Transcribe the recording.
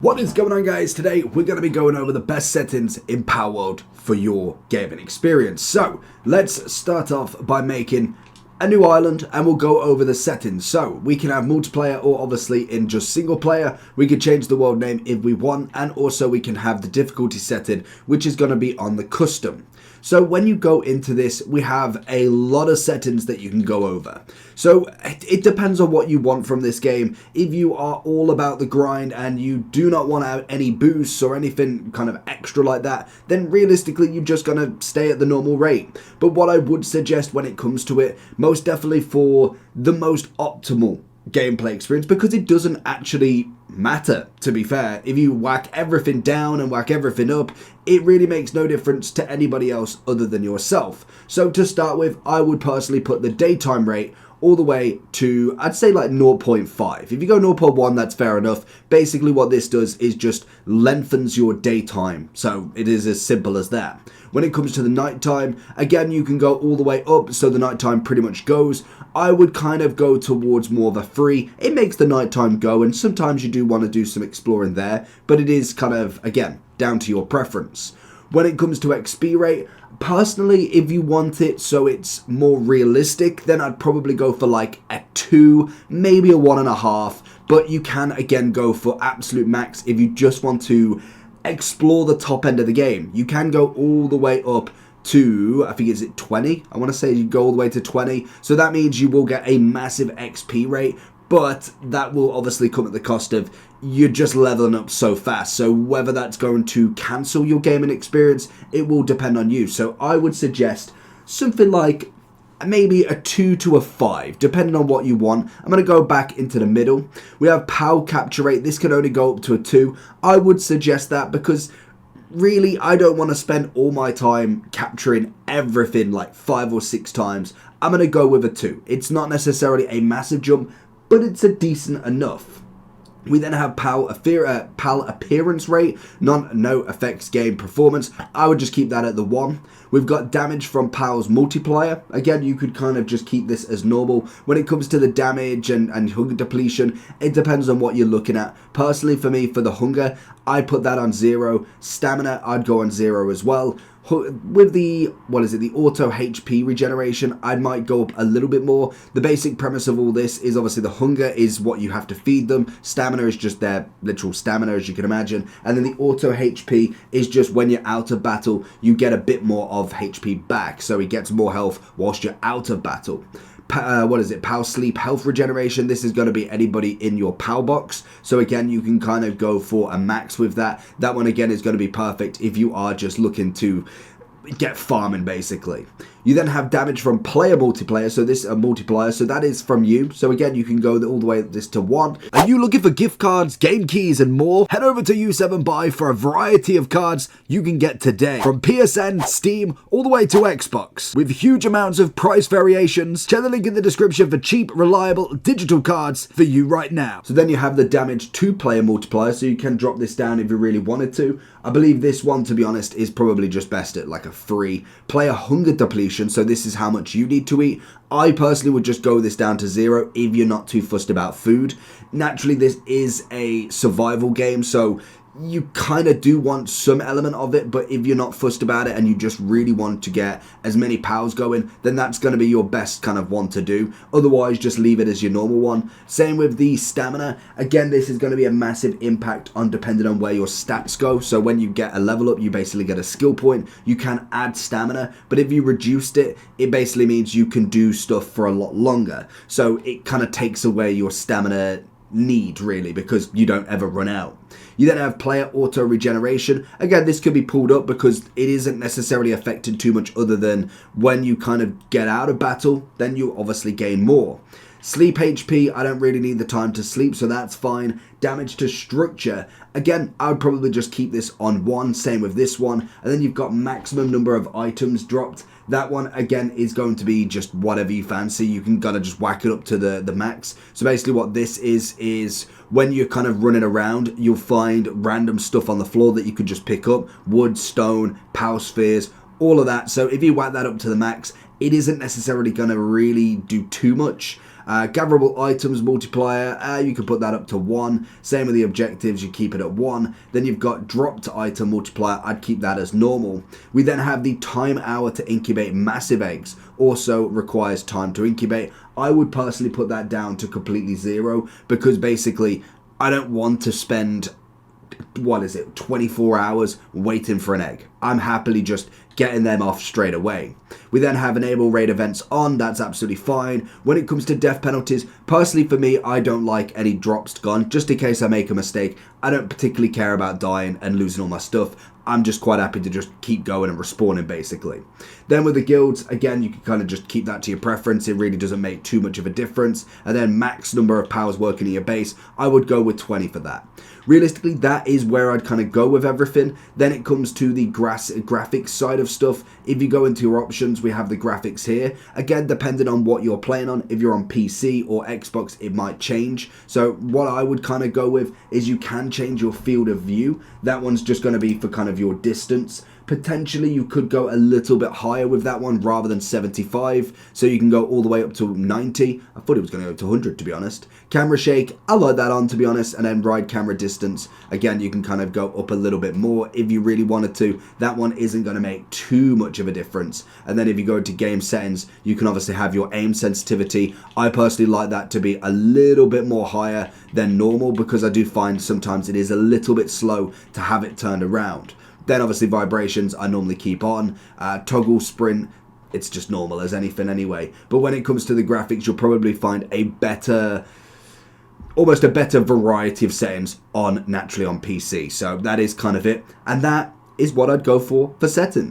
What is going on, guys? Today we're going to be going over the best settings in Palworld for your gaming experience. So let's start off by making a new island and we'll go over the settings. So we can have multiplayer or obviously in just single player. We can change the world name if we want, and also we can have the difficulty setting, which is going to be on the custom. So when you go into this, we have a lot of settings that you can go over. So it depends on what you want from this game. If you are all about the grind and you do not want to have any boosts or anything kind of extra like that, then realistically you're just going to stay at the normal rate. But what I would suggest when it comes to it, most definitely for the most optimal gameplay experience, because it doesn't actually matter, to be fair. If you whack everything down and whack everything up, it really makes no difference to anybody else other than yourself. So to start with, I would personally put the daytime rate all the way to, I'd say like 0.5. If you go 0.1, that's fair enough. Basically what this does is just lengthens your daytime. So it is as simple as that. When it comes to the nighttime, again, you can go all the way up, so the nighttime pretty much goes. I would kind of go towards more of a 3. It makes the nighttime go, and sometimes you do want to do some exploring there, but it is kind of, again, down to your preference. When it comes to XP rate, personally, if you want it so it's more realistic, then I'd probably go for like a 2, maybe a 1.5, but you can, again, go for absolute max if you just want to explore the top end of the game. You can go all the way up to, I think, is it 20? I want to say you go all the way to 20. So that means you will get a massive XP rate, but that will obviously come at the cost of you're just leveling up so fast. So whether that's going to cancel your gaming experience, it will depend on you. So I would suggest something like maybe a 2 to a 5, depending on what you want. I'm going to go back into the middle. We have POW capture rate. This can only go up to a 2. I would suggest that because really I don't want to spend all my time capturing everything like 5 or 6 times. I'm going to go with a 2. It's not necessarily a massive jump, but it's a decent enough. We then have PAL appearance rate, no effects game performance. I would just keep that at the 1. We've got damage from PAL's multiplier. Again, you could kind of just keep this as normal. When it comes to the damage and hunger depletion, it depends on what you're looking at. Personally, for me, for the hunger, I put that on 0. Stamina, I'd go on 0 as well. With the, the auto HP regeneration, I might go up a little bit more. The basic premise of all this is obviously the hunger is what you have to feed them. Stamina is just their literal stamina, as you can imagine. And then the auto HP is just when you're out of battle, you get a bit more of HP back. So it gets more health whilst you're out of battle. POW sleep health regeneration. This is going to be anybody in your POW box. So again, you can kind of go for a max with that. That one again is going to be perfect if you are just looking to get farming basically. You then have damage from player multiplayer, so this is a multiplier, so that is from you. So again, you can go all the way this to 1. Are you looking for gift cards, game keys and more? Head over to U7Buy for a variety of cards you can get today. From PSN, Steam, all the way to Xbox. With huge amounts of price variations. Check the link in the description for cheap, reliable digital cards for you right now. So then you have the damage to player multiplier, so you can drop this down if you really wanted to. I believe this one, to be honest, is probably just best at like a 3. Player hunger depletion, so this is how much you need to eat. I personally would just go this down to 0 if you're not too fussed about food. Naturally, this is a survival game, so you kind of do want some element of it, but if you're not fussed about it and you just really want to get as many POWs going, then that's going to be your best kind of one to do. Otherwise, just leave it as your normal one. Same with the stamina. Again, this is going to be a massive impact on depending on where your stats go. So when you get a level up, you basically get a skill point. You can add stamina, but if you reduced it, it basically means you can do stuff for a lot longer. So it kind of takes away your stamina need, really, because you don't ever run out. You then have player auto regeneration. Again, this could be pulled up because it isn't necessarily affected too much other than when you kind of get out of battle, then you obviously gain more. Sleep HP, I don't really need the time to sleep, so that's fine. Damage to structure, again, I would probably just keep this on 1, same with this one. And then you've got maximum number of items dropped. That one, again, is going to be just whatever you fancy. You can kind of just whack it up to the max. So basically what this is when you're kind of running around, you'll find random stuff on the floor that you could just pick up. Wood, stone, power spheres, all of that. So if you whack that up to the max, it isn't necessarily going to really do too much. Gatherable items multiplier, you can put that up to 1. Same with the objectives, you keep it at 1. Then you've got dropped item multiplier, I'd keep that as normal. We then have the time hour to incubate massive eggs, also requires time to incubate. I would personally put that down to completely 0 because basically I don't want to spend 24 hours waiting for an egg. I'm happily just getting them off straight away. We then have enable raid events on, that's absolutely fine. When it comes to death penalties, personally for me, I don't like any drops gone, just in case I make a mistake. I don't particularly care about dying and losing all my stuff. I'm just quite happy to just keep going and respawning basically. Then with the guilds, again, you can kind of just keep that to your preference. It really doesn't make too much of a difference. And then max number of powers working in your base, I would go with 20 for that. Realistically, that is where I'd kind of go with everything. Then it comes to the graphics side of stuff. If you go into your options, we have the graphics here. Again, depending on what you're playing on, if you're on PC or Xbox, it might change. So what I would kind of go with is you can change your field of view. That one's just going to be for kind of your distance. Potentially you could go a little bit higher with that one rather than 75, so you can go all the way up to 90. I thought it was going to go to 100 to be honest. Camera shake, I like that on to be honest, and then ride camera distance, again you can kind of go up a little bit more if you really wanted to. That one isn't going to make too much of a difference. And then if you go to game settings, you can obviously have your aim sensitivity. I personally like that to be a little bit more higher than normal because I do find sometimes it is a little bit slow to have it turned around. Then obviously vibrations I normally keep on. Toggle sprint, it's just normal as anything anyway. But when it comes to the graphics, you'll probably find a better, almost a better variety of settings on naturally on PC. So that is kind of it. And that is what I'd go for settings.